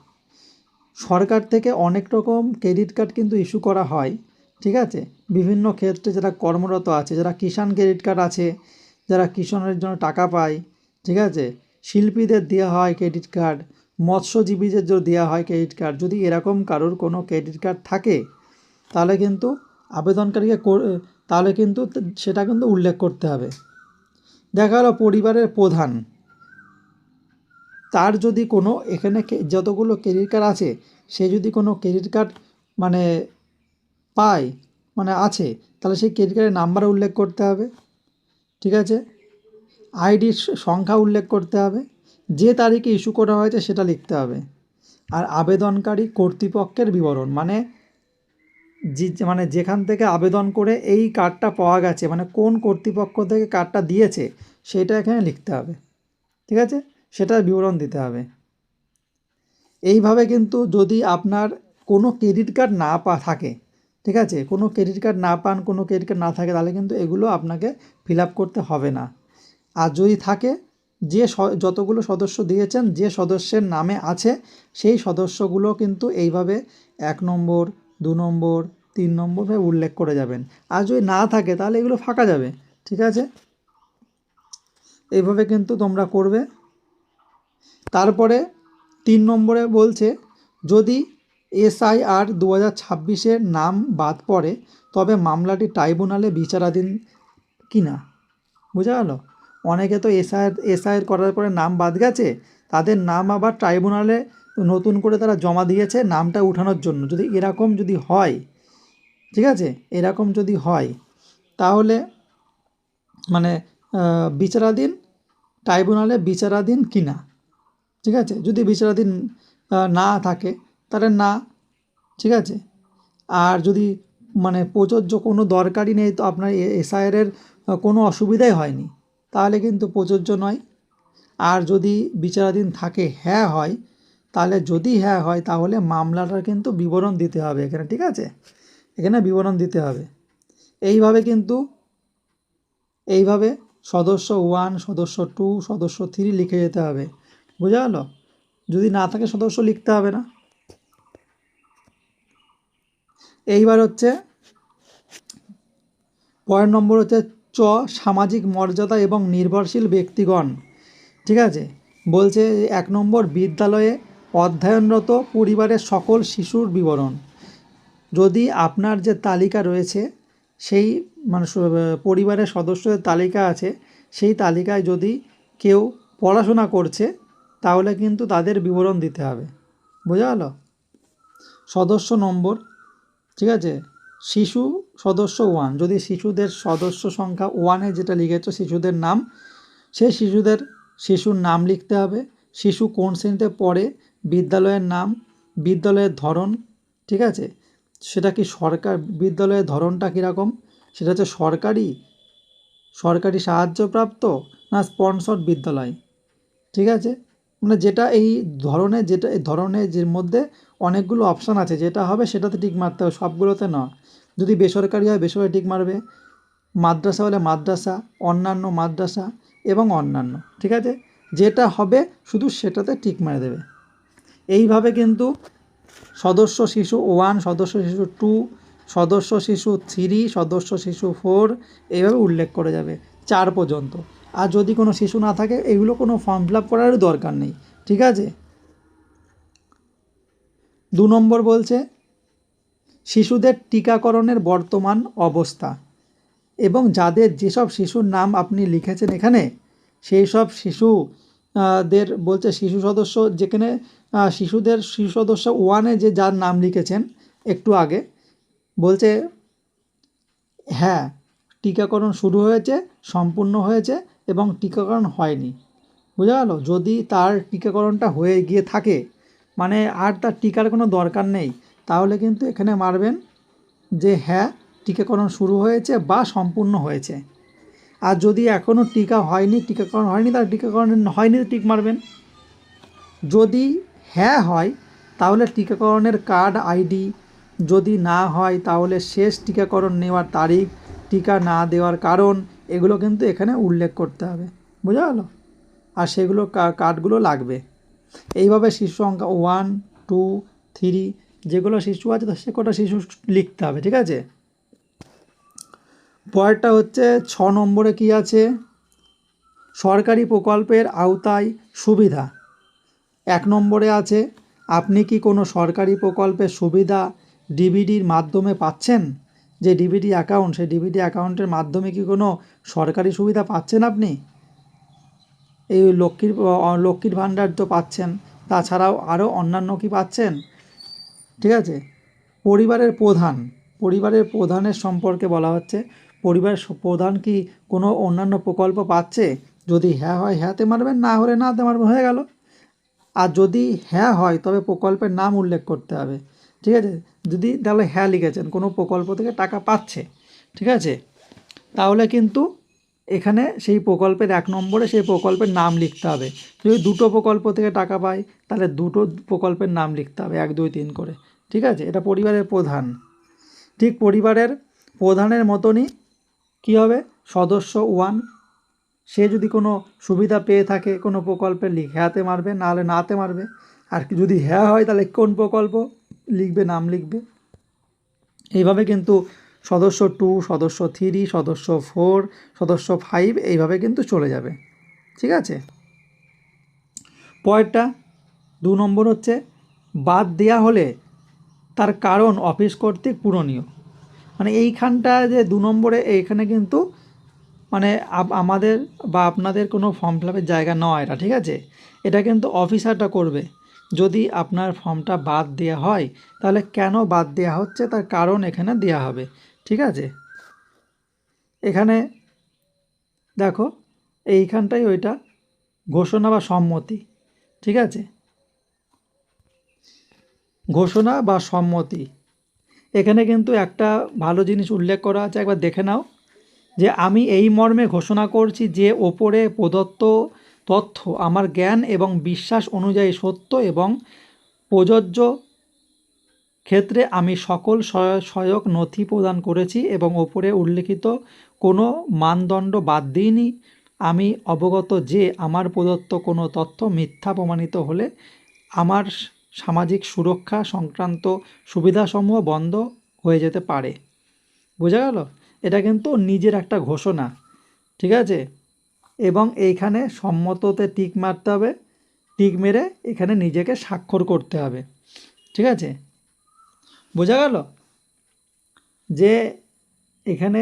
সরকার থেকে অনেক রকম ক্রেডিট কার্ড কিন্তু ইস্যু করা হয়, ঠিক আছে। বিভিন্ন ক্ষেত্রে যারা কর্মরত আছে, যারা কিষাণ ক্রেডিট কার্ড আছে, যারা কিষাণের জন্য টাকা পায়, ঠিক আছে, শিল্পীদের দেওয়া হয় ক্রেডিট কার্ড, মৎস্যজীবীদের দেওয়া হয় ক্রেডিট কার্ড। যদি এরকম কারোর কোনো ক্রেডিট কার্ড থাকে তাহলে কিন্তু আবেদনকারীকে তাহলে কিন্তু সেটা কিন্তু উল্লেখ করতে হবে। দেখা গেলো পরিবারের প্রধান, তার যদি কোনো এখানে যতগুলো ক্রেডিট কার্ড আছে সে যদি কোনো ক্রেডিট কার্ড মানে পায় মানে আছে, তাহলে সেই ক্রেডিট কার্ডের নাম্বার উল্লেখ করতে হবে, ঠিক আছে। আইডির সংখ্যা উল্লেখ করতে হবে, যে তারিখে ইস্যু করা হয়েছে সেটা লিখতে হবে। আর আবেদনকারী কর্তৃপক্ষের বিবরণ মানে যেখান থেকে আবেদন করে এই কার্ডটা পাওয়া গেছে মানে কোন কর্তৃপক্ষ থেকে কার্ডটা দিয়েছে সেটা এখানে লিখতে হবে, ঠিক আছে, সেটার বিবরণ দিতে হবে। এইভাবে কিন্তু যদি আপনার কোনো ক্রেডিট কার্ড না থাকে, ঠিক আছে, কোনো ক্রেডিট কার্ড না পান, কোনো ক্রেডিট কার্ড না থাকে, তাহলে কিন্তু এগুলো আপনাকে ফিল আপ করতে হবে না। আর যদি থাকে, যে যতগুলো সদস্য দিয়েছেন যে সদস্যের নামে আছে সেই সদস্যগুলো কিন্তু এইভাবে 1 নম্বর 2 নম্বর 3 নম্বর উল্লেখ করে যাবেন। আর যদি না থাকে তাহলে এগুলো ফাঁকা যাবে, ঠিক আছে। এইভাবে কিন্তু তোমরা করবে। তারপরে 3 নম্বরে বলছে, যদি এসআইআর 2026-এর নাম বাদ পড়ে তবে মামলাটি ট্রাইব্যুনালে বিচারাধীন কিনা, বোঝা গেল। অনেকে তো এসআইআর করার পরে নাম বাদ গেছে, তাদের নাম আবার ট্রাইব্যুনালে নতুন করে তারা জমা দিয়েছে নামটা উঠানোর জন্য। যদি এরকম যদি হয়, ঠিক আছে, এরকম যদি হয় তাহলে মানে বিচারাধীন, ট্রাইব্যুনালে বিচারাধীন কিনা, ঠিক আছে। যদি বিচারাধীন না থাকে তাহলে না, ঠিক আছে। আর যদি মানে প্রযোজ্য কোনো দরকারই নেই, তো আপনার এসআইআরের কোনো অসুবিধাই হয়নি, তাহলে কিন্তু প্রযোজ্য নয়। আর যদি বিচারাধীন থাকে, হ্যাঁ হয়, তাহলে যদি হ্যাঁ হয় তাহলে মামলাটার কিন্তু বিবরণ দিতে হবে এখানে, ঠিক আছে, এখানে বিবরণ দিতে হবে। এইভাবে সদস্য 1, সদস্য 2, সদস্য 3 লিখে যেতে হবে, বোঝা গেল। যদি না থাকে সদস্য লিখতে হবে না। এইবার হচ্ছে পরের নম্বর হচ্ছে সামাজিক মর্যাদা এবং নির্ভরশীল ব্যক্তিগণ, ঠিক আছে। বলছে 1 নম্বর, বিদ্যালয়ে অধ্যয়নরত পরিবারের সকল শিশুর বিবরণ। যদি আপনার যে তালিকা রয়েছে সেই মানে পরিবারের সদস্যদের তালিকা আছে, সেই তালিকায় যদি কেউ পড়াশোনা করছে তাহলে কিন্তু তাদের বিবরণ দিতে হবে, বোঝা গেল। সদস্য নম্বর, ঠিক আছে। শিশু সদস্য 1, যদি শিশুদের সদস্য সংখ্যা 1-এ যেটা লিখেছ শিশুদের নাম, সেই শিশুর নাম লিখতে হবে। শিশু কোন শ্রেণীতে পড়ে, বিদ্যালয়ের নাম, বিদ্যালয়ের ধরন, ঠিক আছে, সেটা কি বিদ্যালয়ের ধরনটা কীরকম, সেটা হচ্ছে সরকারি সাহায্যপ্রাপ্ত না স্পন্সর্ড বিদ্যালয়, ঠিক আছে। মানে যেটা এই ধরনের যে মধ্যে অনেকগুলো অপশান আছে, যেটা হবে সেটাতে টিক মারতে হবে, সবগুলোতে না। যদি বেসরকারি হয় বেসরকারি টিক মারবে, মাদ্রাসা হলে মাদ্রাসা, অন্যান্য মাদ্রাসা এবং অন্যান্য, ঠিক আছে, যেটা হবে শুধু সেটাতে টিক মেরে দেবে। এইভাবে কিন্তু সদস্য শিশু 1, সদস্য শিশু 2 সদস্য শিশু 3, সদস্য শিশু 4, এইভাবে উল্লেখ করে যাবে 4 পর্যন্ত। আর যদি কোনো শিশু না থাকে এগুলো কোনো ফর্ম ফিল আপ করারও দরকার নেই, ঠিক আছে। 2 নম্বর বলছে শিশুদের টিকাকরণের বর্তমান অবস্থা এবং যাদের যেসব শিশুর নাম আপনি লিখেছেন এখানে সেই সব শিশু দের বলছে শিশু সদস্য, যেখানে শিশু সদস্য 1-এ যে যার নাম লিখেছেন একটু আগে, বলছে হ্যাঁ টিকাকরণ শুরু হয়েছে, সম্পূর্ণ হয়েছে এবং টিকাকরণ হয়নি। বোঝা গেল? যদি তার টিকাকরণটা হয়ে গিয়ে থাকে মানে আর তার টিকার কোনো দরকার নেই, তাহলে কিন্তু এখানে মারবেন যে হ্যাঁ টিকাকরণ শুরু হয়েছে বা সম্পূর্ণ হয়েছে। আর যদি এখনও টিকাকরণ হয়নি তার টিকাকরণ হয়নি টিক মারবেন। যদি হ্যাঁ হয় তাহলে টিকাকরণের কার্ড আইডি, যদি না হয় তাহলে শেষ টিকাকরণ নেওয়ার তারিখ, টিকা না দেওয়ার কারণ, এগুলো কিন্তু এখানে উল্লেখ করতে হবে। বোঝা গেল? আর সেগুলো কার্ডগুলো লাগবে। এইভাবে শিশু সংখ্যা 1, 2, 3 যেগুলো শিশু আছে সে কটা শিশু লিখতে হবে, ঠিক আছে। পরেরটা হচ্ছে 6 নম্বরে কি আছে, সরকারি প্রকল্পের আওতায় সুবিধা। 1 নম্বরে আছে আপনি কি কোনো সরকারি প্রকল্পের সুবিধা ডিবিডির মাধ্যমে পাচ্ছেন? যে ডিবিডি অ্যাকাউন্ট, সেই ডিবিডি অ্যাকাউন্টের মাধ্যমে কি কোনো সরকারি সুবিধা পাচ্ছেন আপনি? এই লক্ষ্মীর ভাণ্ডার তো পাচ্ছেন, তাছাড়াও আরও অন্যান্য কি পাচ্ছেন? ঠিক আছে। পরিবারের প্রধানের সম্পর্কে বলা হচ্ছে, পরিবারের প্রধান কি কোনো অন্যান্য প্রকল্প পাচ্ছে? যদি হ্যাঁ হয় হ্যাঁতে মারবেন, না হলে নাতে মারবেন, হয়ে গেল। আর যদি হ্যাঁ হয় তবে প্রকল্পের নাম উল্লেখ করতে হবে, ঠিক আছে। যদি তাহলে হ্যাঁ লিখেছেন কোনো প্রকল্প থেকে টাকা পাচ্ছে, ঠিক আছে, তাহলে কিন্তু এখানে সেই প্রকল্পের 1 নম্বরে সেই প্রকল্পের নাম লিখতে হবে। যদি 2টো প্রকল্প থেকে টাকা পায় তাহলে 2টো প্রকল্পের নাম লিখতে হবে 1, 2, 3 করে, ঠিক আছে। এটা পরিবারের প্রধান। ঠিক পরিবারের প্রধানের মতনই কী হবে, সদস্য 1 সে যদি কোনো সুবিধা পেয়ে থাকে কোনো প্রকল্পে হ্যাঁতে মারবে, নাহলে নাতে মারবে। আর যদি হ্যাঁ হয় তাহলে কোন প্রকল্প লিখবে, নাম লিখবে। এইভাবে কিন্তু সদস্য 2, সদস্য 3, সদস্য 4, সদস্য 5 এইভাবে কিন্তু চলে যাবে, ঠিক আছে। পরেরটা 2 নম্বর হচ্ছে বাদ দেয়া হলে তার কারণ অফিস কর্তৃক পূরণীয়। মানে এইখানটা যে 2 নম্বরে এইখানে কিন্তু মানে আমাদের বা আপনাদের কোনো ফর্ম ফিল আপের জায়গা নয় এটা, ঠিক আছে। এটা কিন্তু অফিসারটা করবে। যদি আপনার ফর্মটা বাদ দেওয়া হয় তাহলে কেন বাদ দেওয়া হচ্ছে তার কারণ এখানে দেওয়া হবে, ঠিক আছে। এখানে দেখো এইখানটাই ওইটা ঘোষণা বা সম্মতি, ঠিক আছে। ঘোষণা বা সম্মতি, এখানে কিন্তু একটা ভালো জিনিস উল্লেখ করা আছে, একবার দেখে নাও। যে আমি এই মর্মে ঘোষণা করছি যে ওপরে প্রদত্ত তথ্য আমার জ্ঞান এবং বিশ্বাস অনুযায়ী সত্য এবং প্রযোজ্য ক্ষেত্রে আমি সকল সহায়ক নথি প্রদান করেছি এবং ওপরে উল্লেখিত কোনো মানদণ্ড বাদ দিইনি। আমি অবগত যে আমার প্রদত্ত কোনো তথ্য মিথ্যা প্রমাণিত হলে আমার সামাজিক সুরক্ষা সংক্রান্ত সুবিধাসমূহ বন্ধ হয়ে যেতে পারে। বোঝা গেল? এটা কিন্তু নিজের একটা ঘোষণা, ঠিক আছে। এবং এইখানে সম্মততে টিক মারতে হবে, টিক মেরে এখানে নিজেকে স্বাক্ষর করতে হবে, ঠিক আছে। বোঝা গেল যে এখানে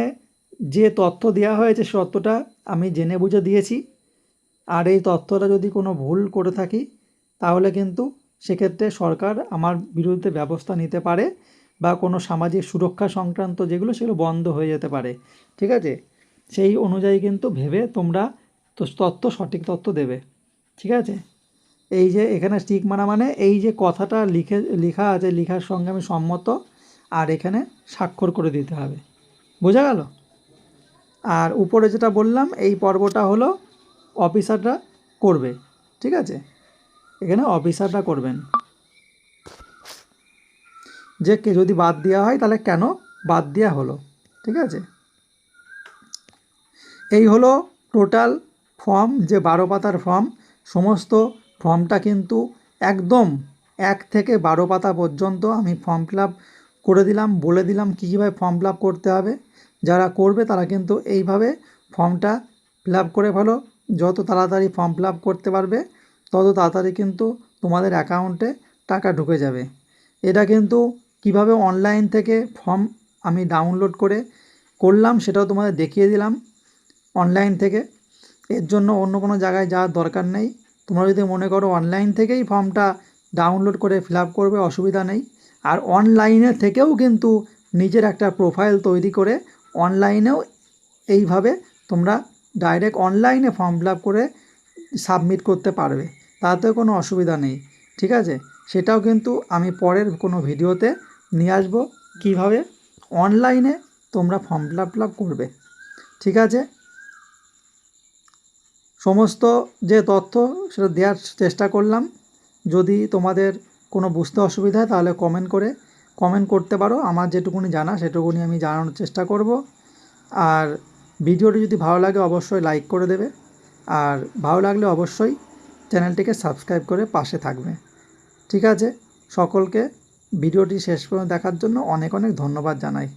যে তথ্য দেওয়া হয়েছে সে তথ্যটা আমি জেনে বুঝে দিয়েছি। আর এই তথ্যটা যদি কোনো ভুল করে থাকি তাহলে কিন্তু সেক্ষেত্রে সরকার আমার বিরুদ্ধে ব্যবস্থা নিতে পারে বা কোনো সামাজিক সুরক্ষা সংক্রান্ত যেগুলো সেগুলো বন্ধ হয়ে যেতে পারে, ঠিক আছে। সেই অনুযায়ী কিন্তু ভেবে তোমরা সঠিক তথ্য দেবে, ঠিক আছে। এই যে এখানে টিক মারা মানে এই যে কথাটা লেখা আছে, লেখার সঙ্গে আমি সম্মত, আর এখানে স্বাক্ষর করে দিতে হবে। বোঝা গেল? আর উপরে যেটা বললাম এই পর্বটা হলো অফিসাররা করবে, ঠিক আছে। এখানে অফিসাররা করবেন যে কে যদি বাদ দেওয়া হয় তাহলে কেন বাদ দেওয়া হলো, ঠিক আছে। এই হলো টোটাল ফর্ম, যে 12 পাতার ফর্ম। সমস্ত ফর্মটা কিন্তু একদম 1 থেকে 12 পাতা পর্যন্ত আমি ফর্ম ফিল আপ করে দিলাম, বলে দিলাম কীভাবে ফর্ম ফিল আপ করতে হবে। যারা করবে তারা কিন্তু এইভাবে ফর্মটা ফিল আপ করে ফেলো। যত তাড়াতাড়ি ফর্ম ফিল আপ করতে পারবে তত তাড়াতাড়ি কিন্তু তোমাদের অ্যাকাউন্টে টাকা ঢুকে যাবে। এটা কিন্তু কিভাবে অনলাইন থেকে ফর্ম আমি ডাউনলোড করে করলাম সেটাও তোমাদের দেখিয়ে দিলাম অনলাইন থেকে। এর জন্য অন্য কোনো জায়গায় যাওয়ার দরকার নেই। তোমরা যদি মনে করো অনলাইন থেকেই ফর্মটা ডাউনলোড করে ফিল আপ করবে, অসুবিধা নেই। আর অনলাইনে থেকেও কিন্তু নিজের একটা প্রোফাইল তৈরি করে অনলাইনেও এইভাবে তোমরা ডাইরেক্ট অনলাইনে ফর্ম ফিল আপ করে সাবমিট করতে পারবে, তাতে কোনো অসুবিধা নেই। ঠিক আছে, সেটাও কিন্তু আমি পরের কোনো ভিডিওতে নিয়ে আসবো কীভাবে অনলাইনে তোমরা ফর্ম ফিল আপ করবে। ঠিক আছে, সমস্ত যে তথ্য সেটা দেওয়ার চেষ্টা করলাম। যদি তোমাদের কোনো বুঝতে অসুবিধা হয় তাহলে কমেন্ট করতে পারো। আমার যেটুকুনি জানা সেটুকুনি আমি জানানোর চেষ্টা করব। আর ভিডিওটি যদি ভালো লাগে অবশ্যই লাইক করে দেবে, আর ভালো লাগলে অবশ্যই চ্যানেলটিকে সাবস্ক্রাইব করে পাশে থাকবে। ঠিক আছে, সকলকে ভিডিওটি শেষ পর্যন্ত দেখার জন্য অনেক অনেক ধন্যবাদ জানাই।